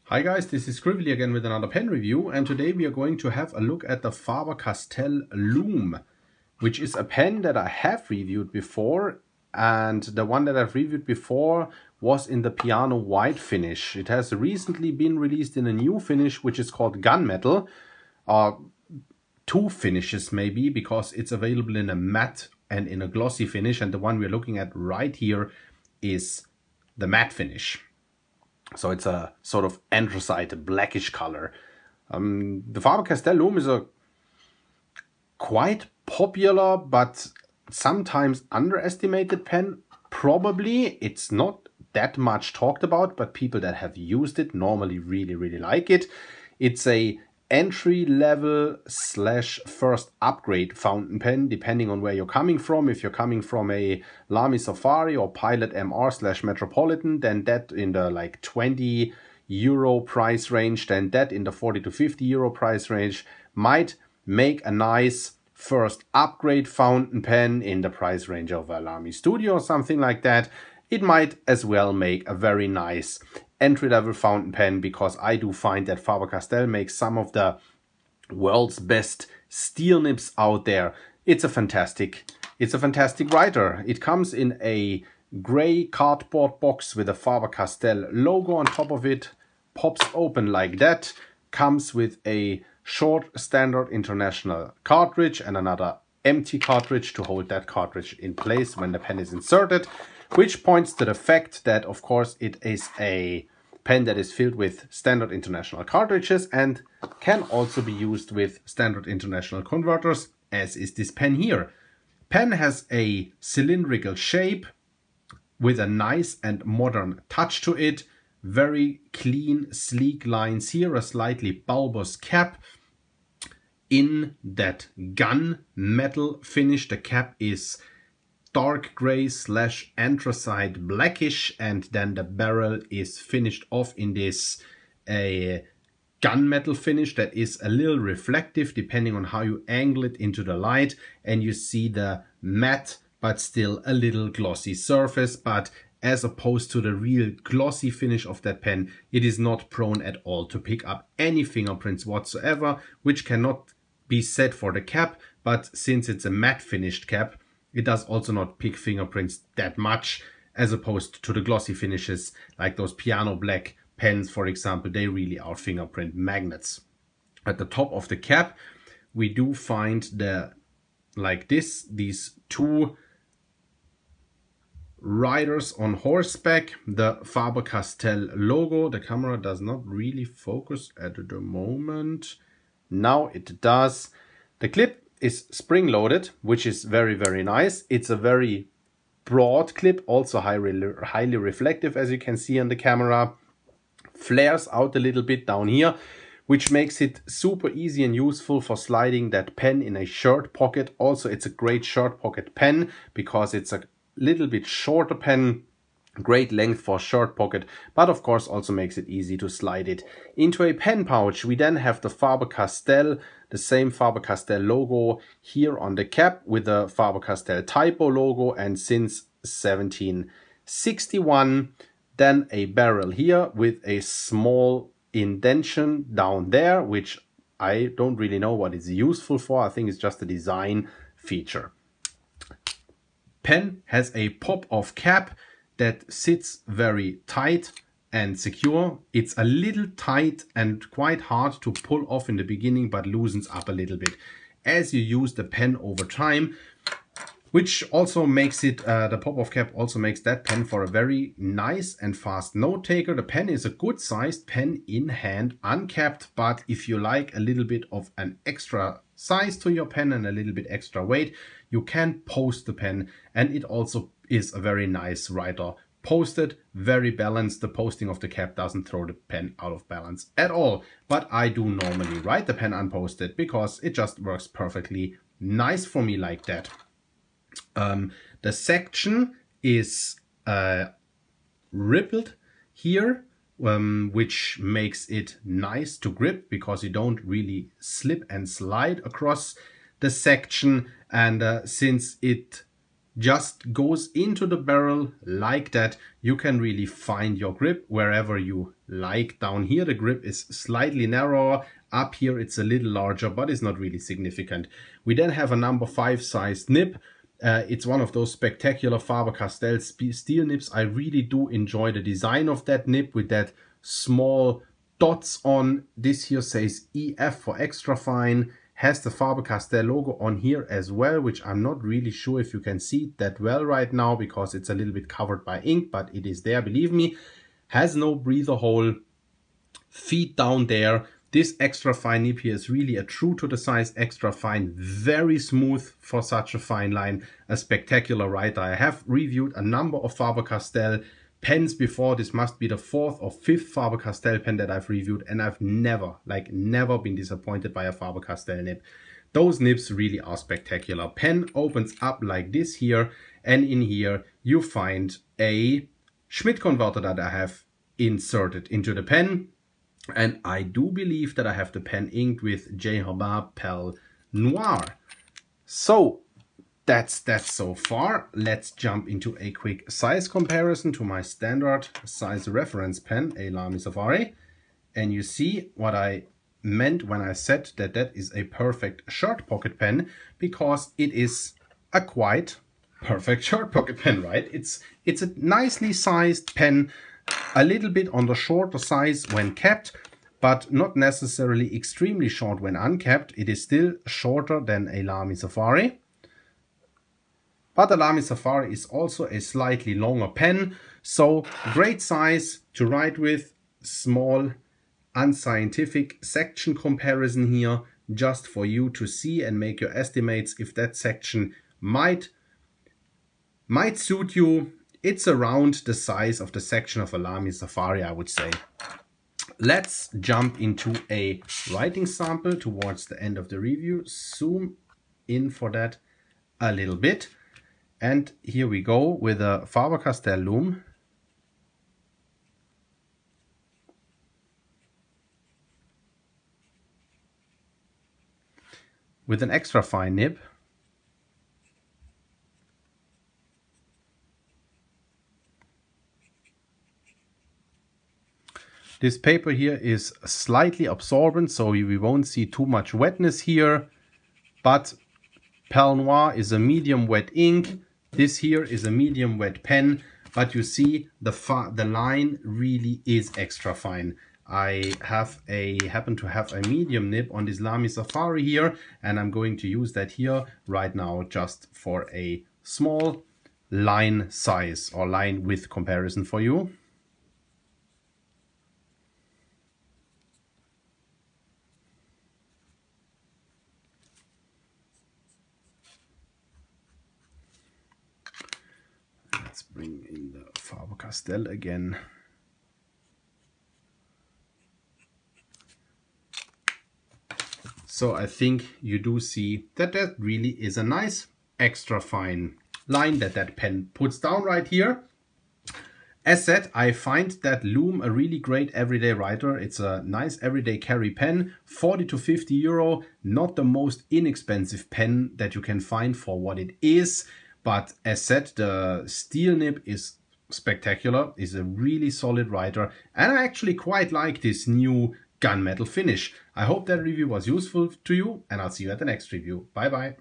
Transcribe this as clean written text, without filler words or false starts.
Hi guys, this is Scribbly again with another pen review, and today we are going to have a look at the Faber-Castell Loom, which is a pen that I have reviewed before, and the one that I've reviewed before was in the piano white finish. It has recently been released in a new finish which is called gunmetal, two finishes maybe, because it's available in a matte and in a glossy finish, and the one we're looking at right here is the matte finish. So it's a sort of anthracite blackish color. The Faber-Castell Loom is a quite popular but sometimes underestimated pen. Probably it's not that much talked about, but people that have used it normally really like it. It's a entry-level / first upgrade fountain pen, depending on where you're coming from. If you're coming from a Lamy Safari or Pilot MR / Metropolitan, then that in the like 20 euro price range, then that in the 40 to 50 euro price range might make a nice first upgrade fountain pen in the price range of a Lamy Studio or something like that. It might as well make a very nice entry-level fountain pen, because I do find that Faber-Castell makes some of the world's best steel nibs out there. It's a fantastic writer. It comes in a gray cardboard box with a Faber-Castell logo on top of it, pops open like that, comes with a short standard international cartridge and another empty cartridge to hold that cartridge in place when the pen is inserted, which points to the fact that, of course, it is a pen that is filled with standard international cartridges and can also be used with standard international converters, as is this pen here. Pen has a cylindrical shape with a nice and modern touch to it. Very clean, sleek lines here, a slightly bulbous cap. In that gun metal finish, the cap is dark gray / anthracite blackish, and then the barrel is finished off in this gunmetal finish that is a little reflective depending on how you angle it into the light, and you see the matte but still a little glossy surface. But as opposed to the real glossy finish of that pen, it is not prone at all to pick up any fingerprints whatsoever, which cannot be said for the cap, but since it's a matte finished cap, it does also not pick fingerprints that much, as opposed to the glossy finishes like those piano black pens, for example. They really are fingerprint magnets. At the top of the cap, we do find these two riders on horseback, the Faber-Castell logo. The camera does not really focus at the moment. Now it does. The clip is spring-loaded, which is very nice. It's a very broad clip, also highly reflective, as you can see on the camera. Flares out a little bit down here, which makes it super easy and useful for sliding that pen in a shirt pocket. Also, it's a great shirt pocket pen because it's a little bit shorter pen. Great length for shirt pocket, but of course also makes it easy to slide it into a pen pouch. We then have the Faber-Castell, the same Faber-Castell logo here on the cap with the Faber-Castell typo logo, and since 1761, then a barrel here with a small indentation down there, which I don't really know what it's useful for. I think it's just a design feature. Pen has a pop-off cap that sits very tight and secure. It's a little tight and quite hard to pull off in the beginning, but loosens up a little bit as you use the pen over time, which also makes it, the pop-off cap also makes that pen for a very nice and fast note taker. The pen is a good sized pen in hand, uncapped, but if you like a little bit of an extra size to your pen and a little bit extra weight, you can post the pen, and it also is a very nice writer. Posted, very balanced. The posting of the cap doesn't throw the pen out of balance at all, but I do normally write the pen unposted because it just works perfectly nice for me like that. The section is rippled here, which makes it nice to grip because you don't really slip and slide across the section, and since it just goes into the barrel like that, you can really find your grip wherever you like down here the grip is slightly narrower, up here it's a little larger, but it's not really significant. We then have a number 5 sized nib. It's one of those spectacular Faber-Castell steel nibs. I really do enjoy the design of that nib with that small dots on. This here says EF for extra fine, has the Faber-Castell logo on here as well, which I'm not really sure if you can see that well right now because it's a little bit covered by ink, but it is there, believe me. Has no breather hole, feet down there. This extra fine nib here is really a true to the size extra fine, very smooth for such a fine line, a spectacular writer. I have reviewed a number of Faber-Castell pens before. This must be the 4th or 5th Faber-Castell pen that I've reviewed, and I've never been disappointed by a Faber-Castell nib. Those nibs really are spectacular. Pen opens up like this here, and in here you find a Schmidt converter that I have inserted into the pen. And I do believe that I have the pen inked with J. Herbin Pel Noir. So that's so far. Let's jump into a quick size comparison to my standard size reference pen, a Lamy Safari. And you see what I meant when I said that that is a perfect shirt pocket pen, because it is a quite perfect shirt pocket pen, right? It's a nicely sized pen, a little bit on the shorter size when capped, but not necessarily extremely short when uncapped. It is still shorter than a Lamy Safari. But the Lamy Safari is also a slightly longer pen, so great size to write with. Small unscientific section comparison here, just for you to see and make your estimates if that section might suit you. It's around the size of the section of a Lamy Safari, I would say. Let's jump into a writing sample towards the end of the review. Zoom in for that a little bit. And here we go with a Faber-Castell Loom. With an extra fine nib. This paper here is slightly absorbent, so we won't see too much wetness here, but Pel Noir is a medium wet ink. This here is a medium wet pen, but you see the line really is extra fine. I happen to have a medium nib on this Lamy Safari here, and I'm going to use that here right now just for a small line size or line width comparison for you. Let's bring in the Faber-Castell again. So I think you do see that that really is a nice extra fine line that pen puts down right here. As said, I find that Loom a really great everyday writer. It's a nice everyday carry pen, 40 to 50 euro, not the most inexpensive pen that you can find for what it is. But as said, the steel nib is spectacular, is a really solid writer, and I actually quite like this new gunmetal finish. I hope that review was useful to you, and I'll see you at the next review. Bye bye.